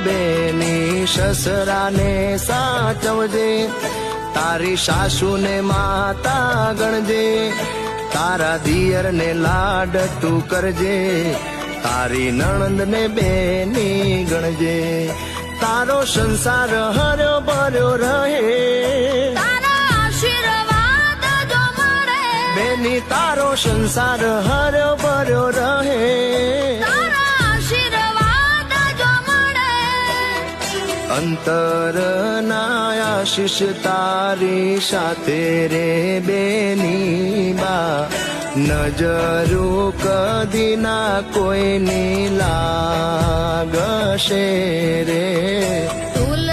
બેની સસરાને સાચવજે, તારી સાસુને માતા ગણજે, તારા દિયરને લાડ તું કરજે, તારી નણંદને બેની ગણજે, તારો સંસાર હર્યો ભર્યો રહે, તારા આશીર્વાદ જો મળે, બેની તારો સંસાર હર્યો ભર્યો રહે, તારા આશીર્વાદ જો મળે, અંતરના આશીષ તારી સાથે રે બેની બા, નજરું કદી ના કોઈની લાગશે રે. તુલ